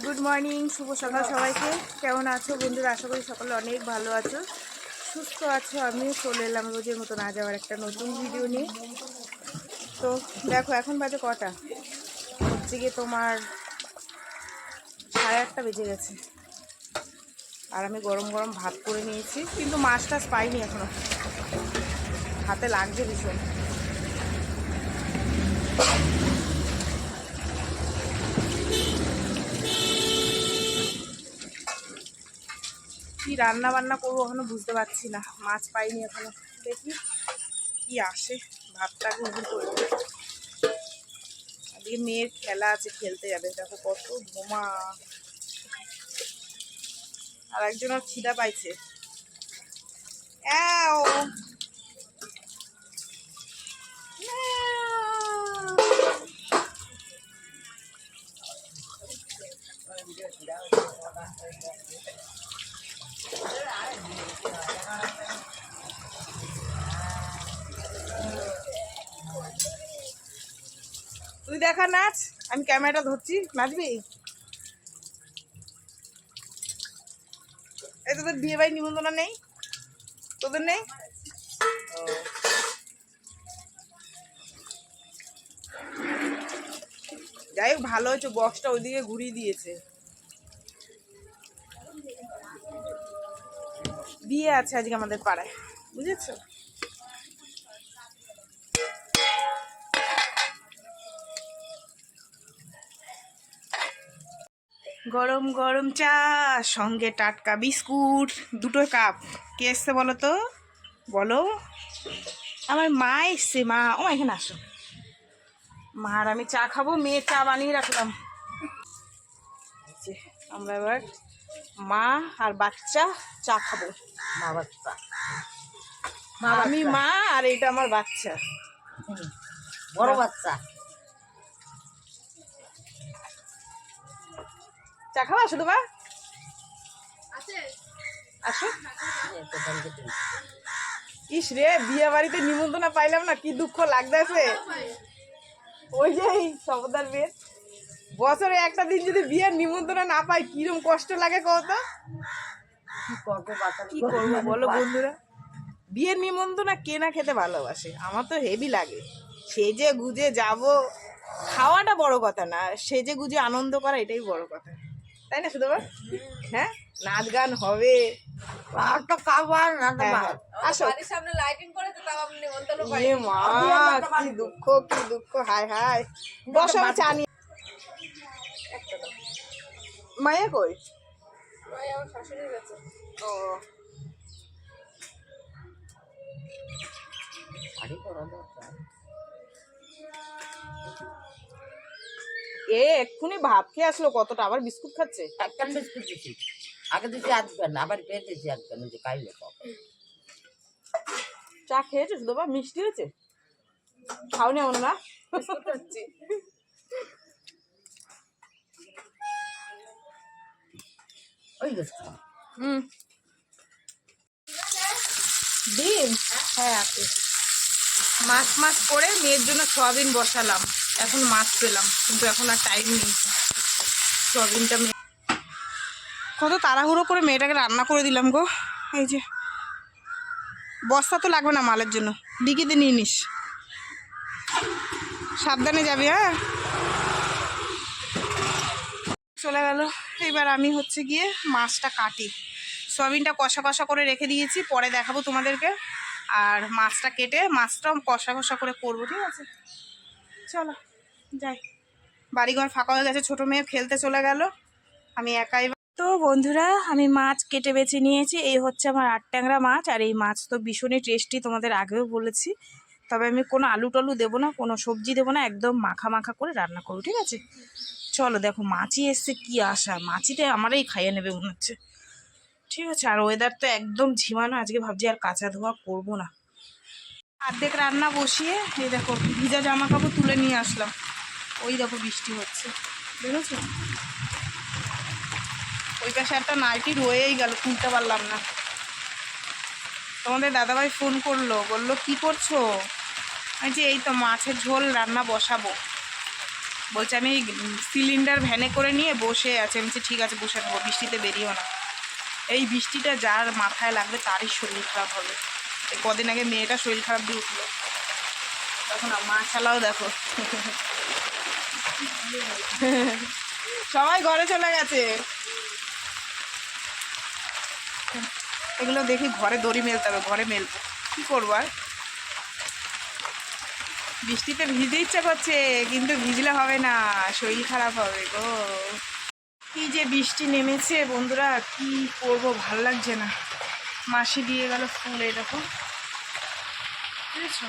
Good morning, শুভ সকাল সবাইকে। কেমন আছো বন্ধুরা? আশা করি সকলে অনেক ভালো আছো, সুস্থ আছো। আমিও চলে এলাম রোজের মতো না যাওয়ার একটা নতুন ভিডিও নিয়ে। তো দেখো এখন বাজে কটা, হচ্ছে গিয়ে তোমার 8:30 বেজে গেছে। আর আমি গরম গরম ভাত করে নিয়েছি, কিন্তু মাছ টাছ পাইনি এখনো, হাতে লাগছে ভীষণ। কি রান্না বান্না করবো এখনো বুঝতে পারছি না, মাছ পাইনি এখনো। দেখি কি আসে, ভাতটাকে উবুর করে দেবো। আজকে মেয়ের খেলা আছে, খেলতে যাবে। দেখো কত ধোঁয়া, আর একজনের খিদা পাইছে। তুই দেখা নাচ, আমি ক্যামেরাটা ধরছি, নাচবি? এই তোদের বিয়ে বাড়ি নিমন্ত্রণ নেই? তোদের নেই? যাই হোক, ভালো হয়েছে বক্সটা ওইদিকে ঘুরিয়ে দিয়েছে। বিয়ে আছে আজকে আমাদের পাড়ায়, বুঝেছো? গরম গরম চা, সঙ্গে টাটকা বিস্কুট, 2টো কাপ। কে এসছে বলো তো? বলো। আমার মা এসছে। মা, ও এখানে আসো। মা আর আমি চা খাবো, মেয়ের চা বানিয়ে রাখলাম। আমরা এবার মা আর বাচ্চা চা খাবো। মা বাচ্চা, আমি মা আর এটা আমার বাচ্চা, বড় বাচ্চা। চা খাওয়া? আসো তো বা, আসো। ইস রে, বিয়ে বাড়িতে নিমন্ত্রণ পাইলাম না, কি দুঃখ লাগতেছে। ওই যে সবদার বিয়ে, বছরে একটা দিন যদি বিয়ের নিমন্ত্রণ না পাই, কিরকম কষ্ট লাগে কত। কি করবো বলো বন্ধুরা? বিয়ের নিমন্ত্রণ কে না খেতে ভালোবাসে? আমার তো হেভি লাগে। সেজে গুজে যাব, খাওয়াটা বড় কথা না, সেজে গুজে আনন্দ করা এটাই বড় কথা, তাই না শুধু? হ্যাঁ, নাচ গান হবে, আসো। এ মা, কি দুঃখ, কি দুঃখ, হায় হায়। বসো, আমি চা নিয়ে। মায়া কই? ও, এ এক্ষুনি ভাত খেয়ে আসলো, কতটা আবার বিস্কুট খাচ্ছে। একখান বিস্কুট দিছি, আগে দিছি আধখান, আবার ফের দিছি আধখান, যে খাইলে চা খেয়েছো শুধু? বা মিষ্টি হয়েছে? খাওনি এমন না? ওই গেছে। ডিম, হ্যাঁ আছে। মাছ করে মেয়ের জন্য সয়াবিন বসালাম, এখন মাছ পেলাম, কিন্তু এখন আর টাইম নেই। সয়াবিনটা কত তাড়াহুড়ো করে মেয়েটাকে রান্না করে দিলাম গো। এই যে বস্তা তো লাগবে না মালের জন্য, ডিকিতে নিয়ে নিস, সাবধানে যাবি। হ্যাঁ, চলে গেল। এবার আমি হচ্ছে গিয়ে মাছটা কাটি। সয়াবিনটা কষা কষা করে রেখে দিয়েছি, পরে দেখাবো তোমাদেরকে। আর মাছটা কেটে মাছটাও কষা কষা করে করবো, ঠিক আছে? চলো যাই। বাড়িঘর ফাঁকা হয়ে গেছে, ছোটো মেয়ে খেলতে চলে গেল, আমি একাই। তো বন্ধুরা, আমি মাছ কেটে বেছে নিয়েছি। এই হচ্ছে আমার 8 ট্যাংরা মাছ। আর এই মাছ তো ভীষণই টেস্টি, তোমাদের আগেও বলেছি। তবে আমি কোনো আলু টালু দেবো না, কোনো সবজি দেবো না, একদম মাখা মাখা করে রান্না করবো, ঠিক আছে? চলো, দেখো মাছি এসছে, কি আশা, মাছিতে আমারই খাইয়ে নেবে মনে হচ্ছে, ঠিক আছে? আর ওয়েদার তো একদম ঝিমানো, আজকে ভাবছি আর কাঁচা ধোয়া করবো না। অর্ধেক রান্না বসিয়ে এই দেখো ভিজা জামা কাপড় তুলে নিয়ে আসলাম। ওই দেখো বৃষ্টি হচ্ছে, দেখেছো? ওই পাশে একটা নাইটি রয়েই গেল, তুলতে পারলাম না। তোমাদের দাদাভাই ফোন করলো, বললো কি করছো? আমি যে এই তো মাছের ঝোল রান্না বসাবো। বলছে আমি সিলিন্ডার ভ্যানে করে নিয়ে বসে আছে। আমি বলছি ঠিক আছে বসে নেবো, বৃষ্টিতে বেরিয়েও না। এই বৃষ্টিটা যার মাথায় লাগবে তারই শরীর খারাপ হবে। এই কদিন আগে মেয়েটা শরীর খারাপ দিয়ে উঠলো, তখন মা ছালাও দেখো। সবাই ঘরে চলে গেছে। এগুলো দেখি ঘরে দড়ি মেলতে হবে, ঘরে মেলবো, কি করবো আর। বৃষ্টিতে ভিজতে ইচ্ছা করছে কিন্তু ভিজলে হবে না, শরীর খারাপ হবে গো। কি যে বৃষ্টি নেমেছে বন্ধুরা, কি করবো ভাল লাগছে না। মাসি দিয়ে গেল ফুল, এই দেখো বুঝেছো।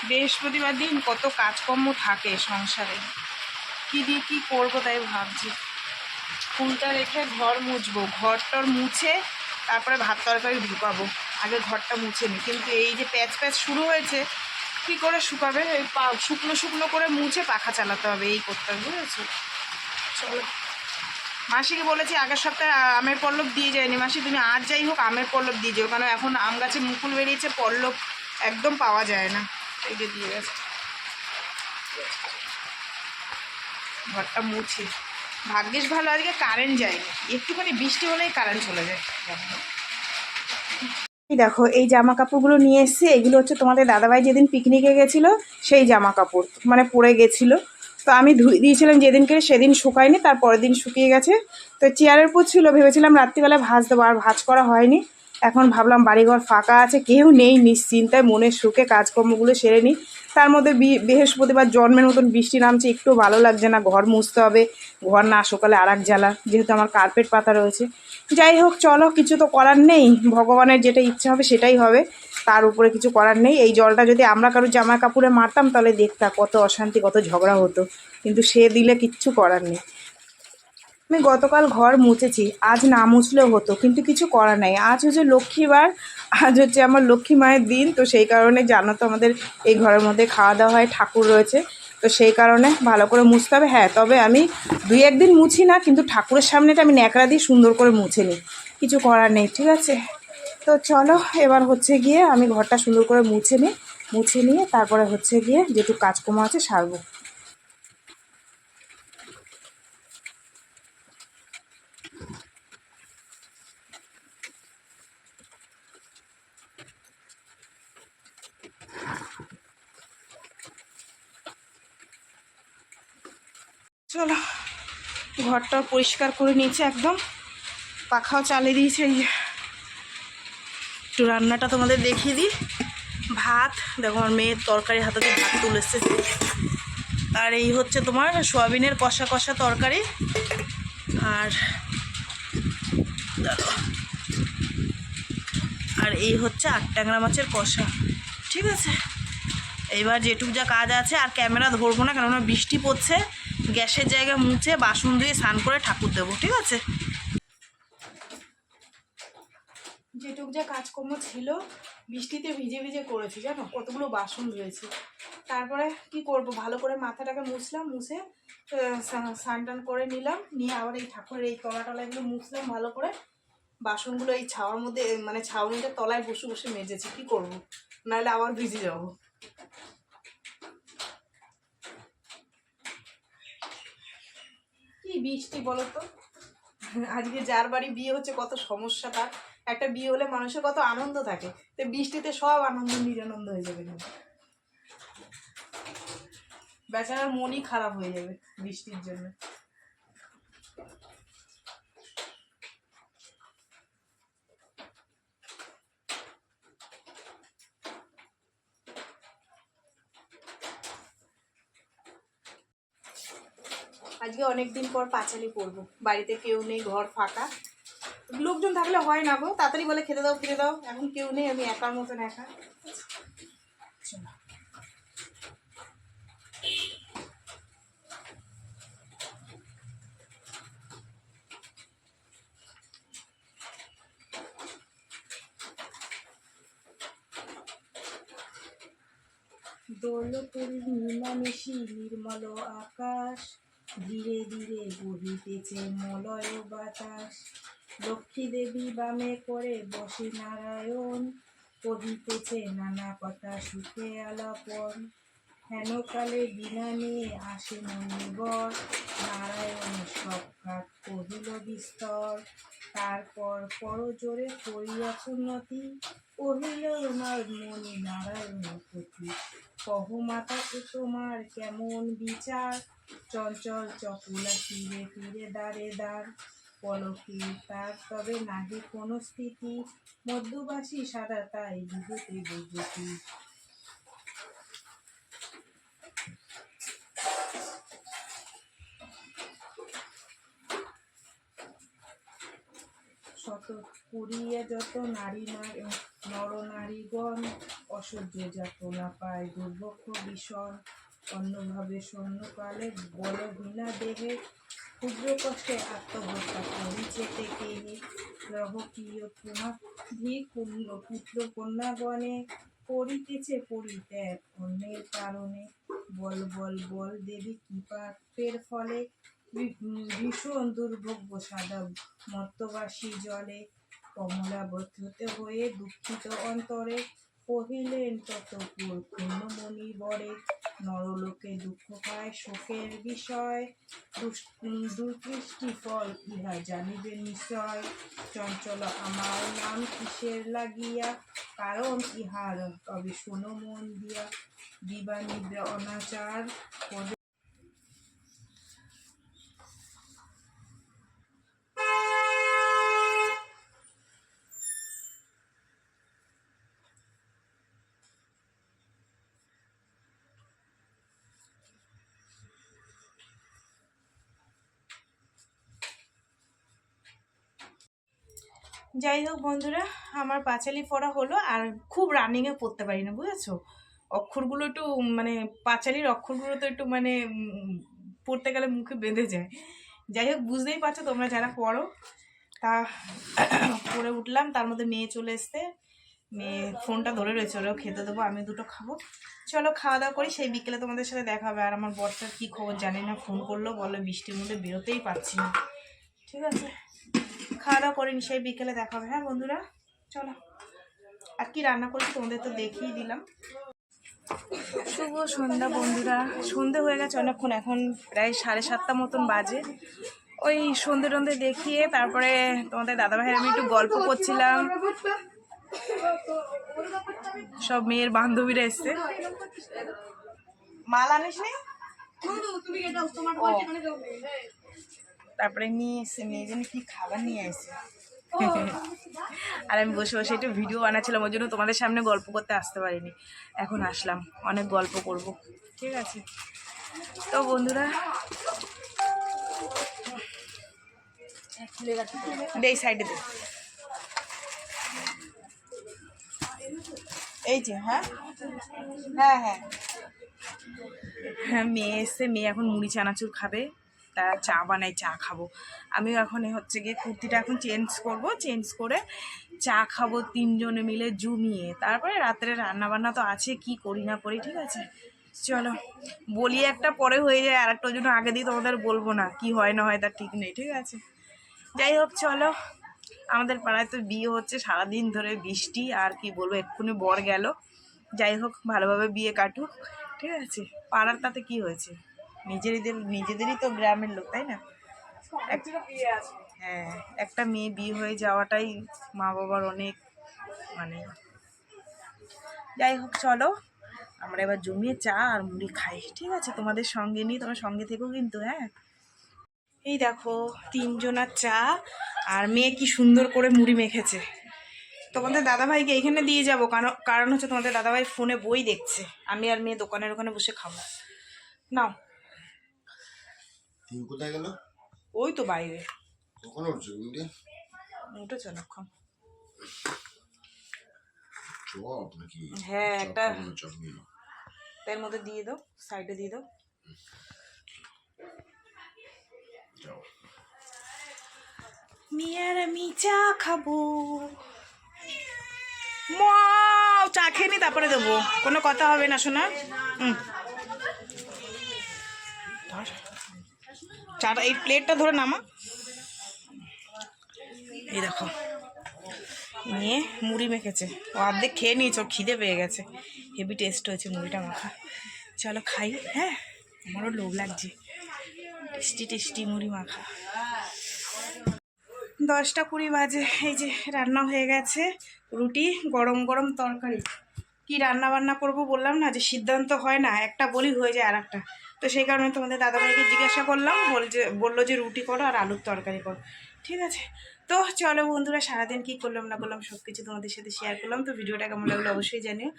বৃহস্পতিবার দিন কত কাজকর্ম থাকে সংসারে, কি দিয়ে কি করবো তাই ভাবছি। ফুলটা রেখে ঘর মুছবো, ঘরটর মুছে তারপরে ভাত তরকারি ঢুকাবো। আগে ঘরটা মুছে নিই, কিন্তু এই যে প্যাচ প্যাচ শুরু হয়েছে, কি করে শুকাবে? এই শুকনো শুকনো করে মুছে পাখা চালাতে হবে, এই করতে হবে বুঝেছো। চলো, মাসিকে বলেছি আগের সপ্তাহে আমের পল্লব দিয়ে যায়নি। মাসি তুমি আজ যাই হোক আমের পল্লব দিয়ে যাও, কারণ এখন আম গাছে মুকুল বেরিয়েছে, পল্লব একদম পাওয়া যায় না। এই যে দিয়ে গেছে। ঘরটা মুছি, ভাগ্যিস ভালো আজকে কারেন্ট যায়নি, একটুখানি বৃষ্টি হলেই কারেন্ট চলে যায়। এই দেখো এই জামা কাপড়গুলো নিয়ে এসেছি, এগুলো হচ্ছে তোমাদের দাদাভাই যেদিন পিকনিকে গেছিলো সেই জামা কাপড়, মানে পরে গেছিলো। তো আমি ধুয়ে দিয়েছিলাম যেদিনকে, সেদিন শুকায়নি, তার পরের দিন শুকিয়ে গেছে। তো চেয়ারের উপর ছিল, ভেবেছিলাম রাত্রিবেলা ভাঁজ দেবো, আর ভাঁজ করা হয়নি। এখন ভাবলাম বাড়িঘর ফাঁকা আছে, কেউ নেই, নিশ্চিন্তায় মনের সুখে কাজকর্মগুলো সেরে নিই। তার মধ্যে বৃহস্পতিবার জন্মের মতন বৃষ্টি নামছে, একটু ভালো লাগছে না। ঘর মুছতে হবে, ঘর না সকালে আর এক জ্বালা, যেহেতু আমার কার্পেট পাতা রয়েছে। যাই হোক চলো, কিছু তো করার নেই, ভগবানের যেটা ইচ্ছা হবে সেটাই হবে, তার উপরে কিছু করার নেই। এই জলটা যদি আমরা কারো জামা কাপড়ে মারতাম তাহলে দেখতাম কত অশান্তি, কত ঝগড়া হতো, কিন্তু সে দিলে কিচ্ছু করার নেই। আমি গতকাল ঘর মুছেছি, আজ না মুছলেও হতো, কিন্তু কিছু করার নাই। আজ হচ্ছে লক্ষ্মীবার, আজ হচ্ছে আমার লক্ষ্মী মায়ের দিন। তো সেই কারণে জানো তো আমাদের এই ঘরের মধ্যে খাওয়া দাওয়া হয়, ঠাকুর রয়েছে, তো সেই কারণে ভালো করে মুছতে হবে। হ্যাঁ, তবে আমি 2-1 দিন মুছি না, কিন্তু ঠাকুরের সামনেটা আমি ন্যাকড়া দিয়ে সুন্দর করে মুছে নিই, কিছু করার নেই, ঠিক আছে। তো চলো এবার হচ্ছে গিয়ে আমি ঘরটা সুন্দর করে মুছে নিই, মুছে নিয়ে তারপরে হচ্ছে গিয়ে যেটুকু কাজকর্ম আছে সারবো। চলো ঘরটা পরিষ্কার করে নিয়েছে একদম, পাখাও চালিয়ে দিয়েছে। এই একটু রান্নাটা তোমাদের দেখিয়ে দিই। ভাত দেখো, আমার মেয়ের তরকারি হাতে দিয়ে ভাত তুলেছে, আর এই হচ্ছে তোমার সোয়াবিনের কষা কষা তরকারি, আর আর এই হচ্ছে 8 ট্যাংরা মাছের কষা, ঠিক আছে। এইবার যেটুক যা কাজ আছে, আর ক্যামেরা ধরবো না, কেননা বৃষ্টি পড়ছে। গ্যাসের জায়গায় মুছে বাসন ধুয়ে স্নান করে ঠাকুর দেবো, ঠিক আছে। যেটুক যা কাজকর্ম ছিল বৃষ্টিতে ভিজে ভিজে করেছি, জানো কতগুলো বাসন ধুয়েছি। তারপরে কি করব, ভালো করে মাথাটাকে মুছলাম, মুছে স্নান টান করে নিলাম, নিয়ে আবার এই ঠাকুরের এই তলা টলাগুলো মুছলাম ভালো করে। বাসনগুলো এই ছাওয়ার মধ্যে, মানে ছাউনিটার তলায় বসে বসে মেজেছি, কি করব, নাহলে আবার ভিজে যাব। কি বৃষ্টি বলো তো, আজকে যার বাড়ি বিয়ে হচ্ছে কত সমস্যা তার। একটা বিয়ে হলে মানুষের কত আনন্দ থাকে, তো বৃষ্টিতে সব আনন্দ নিরানন্দ হয়ে যাবে, বেচারার মনই খারাপ হয়ে যাবে বৃষ্টির জন্য। আজকে অনেকদিন পর পাঁচালি পরবো, বাড়িতে কেউ নেই, ঘর ফাঁকা। লোকজন থাকলে হয় না গো, তাড়াতাড়ি বলে খেতে দাও খেতে দাও, এখন কেউ নেই, আমি একার মতন একা। দোল পূর্ণিমা নিশি নির্মল আকাশ, ধীরে ধীরে বহিতেছে মলয় বাতাস। লক্ষ্মী দেবী বামে করে বসে নারায়ণ, কহিতেছে নানা কথা সুখে আলাপন। হেনকালে বিনা নিয়ে আসে মণিবর, নারায়ণ সব কাজ কহিল বিস্তর। তারপর পরজোরে করিয়া উন্নতি, কহিল মণি নারায়ণ প্রতি। কহ মাতা এ তোমার কেমন বিচার, চঞ্চল চকুলা ফিরে ফিরে দাঁড়ে দাঁড়। পলকে তার তবে নাহি কোনো স্থিতি, মধ্যবাসী সাদা তাই বিভূতি বিভূতি। শত পুরিয়া যত নরনারীগণ, অসহ্য যাতনা পায় দুর্ভক্ষ বিষণ। অন্যভাবে শূন্যকালে বলহীনা দেহে, ক্ষুদ্র কষ্টে আত্মহত্যা করিছেতে কেহে। রহকীয় পুনাধি পুত্র কন্যাগণে, করিতেছে পরিত্যাগ অন্যের কারণে। বল বল বল দেবী কৃপার ফলে, ভীষণ দুর্ভোগ্য সাদা মর্তবাসী জলে। কমলাবদ্ধতে হয়ে দুঃখিত অন্তরে, কহিলেন ততপুর ক্ষুণ্ণমণি বরে। নরলোকে দুঃখ পায় শোকের বিষয়, দুর্দৃষ্টি ফল ইহা জানিবে নিশ্চয়। চঞ্চল আমার নাম কিসের লাগিয়া, কারণ ইহার তবে শোনো মন দিয়া। দিবানিদ্রা অনাচার যাই হোক বন্ধুরা, আমার পাঁচালি পড়া হলো। আর খুব রানিংয়ে পড়তে পারি না, বুঝেছো? অক্ষরগুলো একটু মানে পাঁচালির অক্ষরগুলো তো একটু মানে পড়তে গেলে মুখে বেঁধে যায়। যাই হোক, বুঝতেই পারছো তোমরা যারা পড়ো। তা পড়ে উঠলাম, তার মধ্যে মেয়ে চলে এসছে। মেয়ে ফোনটা ধরে রয়েছে, ওরাও খেতে দেবো, আমি দুটো খাবো। চলো খাওয়া দাওয়া করি, সেই বিকেলে তোমাদের সাথে দেখা হবে। আর আমার বরটার কী খবর জানি না, ফোন করলো, বলে বৃষ্টির মধ্যে বেরোতেই পারছি না। ঠিক আছে, খাওয়া দাওয়া করিনি, সেই বিকেলে দেখা হবে। হ্যাঁ বন্ধুরা, চলো। আর কি রান্না করছি তোমাদের তো দেখিয়ে দিলাম। শুভ সন্ধ্যা বন্ধুরা, সন্ধে হয়ে গেছে অনেকক্ষণ, এখন প্রায় 7:30 মতন বাজে। ওই সন্ধে টন্ধে দেখিয়ে তারপরে তোমাদের দাদাভাইয়ের আমি একটু গল্প করছিলাম। সব মেয়ের বান্ধবীরা এসছে। মাল আনিস নি? তারপরে নিয়ে এসে মেয়ের জন্য কি খাবার নিয়ে এসে আর আমি বসে বসে একটু ভিডিও বানাচ্ছিলাম, ওই জন্য তোমাদের সামনে গল্প করতে আসতে পারিনি। এখন আসলাম, অনেক গল্প করব। ঠিক আছে তো বন্ধুরা, এই সাইডে দে, এই যে। হ্যাঁ হ্যাঁ হ্যাঁ হ্যাঁ, মেয়ে এসছে, মেয়ে এখন মুড়ি চানাচুর খাবে। তা চা বানাই, চা খাবো। আমিও এখন হচ্ছে গিয়ে কুর্তিটা এখন চেঞ্জ করব, চেঞ্জ করে চা খাবো তিনজনে মিলে জমিয়ে। তারপরে রাত্রে রান্নাবান্না তো আছে, কি করি না করি। ঠিক আছে চলো, বলি একটা পরে হয়ে যায়, আর একটা জন্য আগে দিয়ে তোমাদের বলবো না, কি হয় না হয় তার ঠিক নেই। ঠিক আছে, যাই হোক চলো। আমাদের পাড়ায় তো বিয়ে হচ্ছে, সারাদিন ধরে বৃষ্টি, আর কি বলবো, এক্ষুনি বর গেল। যাই হোক, ভালোভাবে বিয়ে কাটুক। ঠিক আছে, পাড়ার তাতে কি হয়েছে, নিজেদেরই তো গ্রামের লোক, তাই না? হ্যাঁ, একটা মেয়ে বিয়ে হয়ে যাওয়াটাই মা বাবার অনেক মানে। যাই হোক চলো, আমরা এবার জমিয়ে চা আর মুড়ি খাই। ঠিক আছে, তোমাদের সঙ্গে নিয়ে, তোমার সঙ্গে থেকেও কিন্তু। হ্যাঁ, এই দেখো তিনজনার চা, আর মেয়ে কি সুন্দর করে মুড়ি মেখেছে। তোমাদের দাদাভাইকে এইখানে দিয়ে যাবো, কারণ হচ্ছে তোমাদের দাদাভাই ফোনে বই দেখছে, আমি আর মেয়ে দোকানের ওখানে বসে খাবো। নাও। কোথায় গেল? ওই তো বাইরে। কখন উঠছে? উঠেছে অনেকক্ষণ। চপ নাকি? হ্যাঁ, একটা চপ নিয়ে এর মধ্যে দিয়ে দাও, সাইডে দিয়ে দাও। যাও, মেয়ে আর আমি চা খাবো। মাও চা খেয়ে নি, তারপরে দেবো, কোনো কথা হবে না শোনা। চাটা এই প্লেটটা ধরে নামা। এই দেখো, নিয়ে মুড়ি মেখেছে, ও অর্ধেক খেয়ে নিয়েছে, ওর খিদে পেয়ে গেছে। হেভি টেস্ট হয়েছে মুড়িটা মাখা। চলো খাই। হ্যাঁ, আমারও লোভ লাগছে। টেস্টি টেস্টি মুড়ি মাখা। 10টা 20 বাজে। এই যে রান্না হয়ে গেছে, রুটি, গরম গরম তরকারি। কি রান্না বান্না করব বললাম না, যে সিদ্ধান্ত হয় না, একটা বলি হয়ে যায় আর একটা। তো সেই কারণে তোমাদের দাদাভাইকে জিজ্ঞাসা করলাম, বললো যে রুটি করো আর আলুর তরকারি করো। ঠিক আছে, তো চলো বন্ধুরা, সারাদিন কী করলাম না করলাম সব কিছু তোমাদের সাথে শেয়ার করলাম। তো ভিডিওটা কেমন লাগলো অবশ্যই জানিও।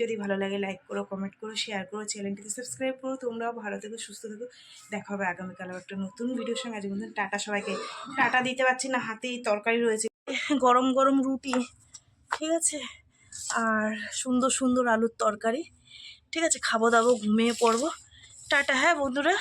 যদি ভালো লাগে লাইক করো, কমেন্ট করো, শেয়ার করো, চ্যানেলটিকে সাবস্ক্রাইব করো। তোমরাও ভালো থেকো, সুস্থ থেকো। দেখা হবে আগামীকাল একটা নতুন ভিডিওর সঙ্গে। আজ বন্ধু টাটা সবাইকে। টাটা দিতে পারছি না, হাতেই তরকারি রয়েছে, গরম গরম রুটি, ঠিক আছে, আর সুন্দর সুন্দর আলুর তরকারি। ঠিক আছে, খাবো দাবো, ঘুমিয়ে পড়বো। টাটা, হ্যাঁ বন্ধুরা।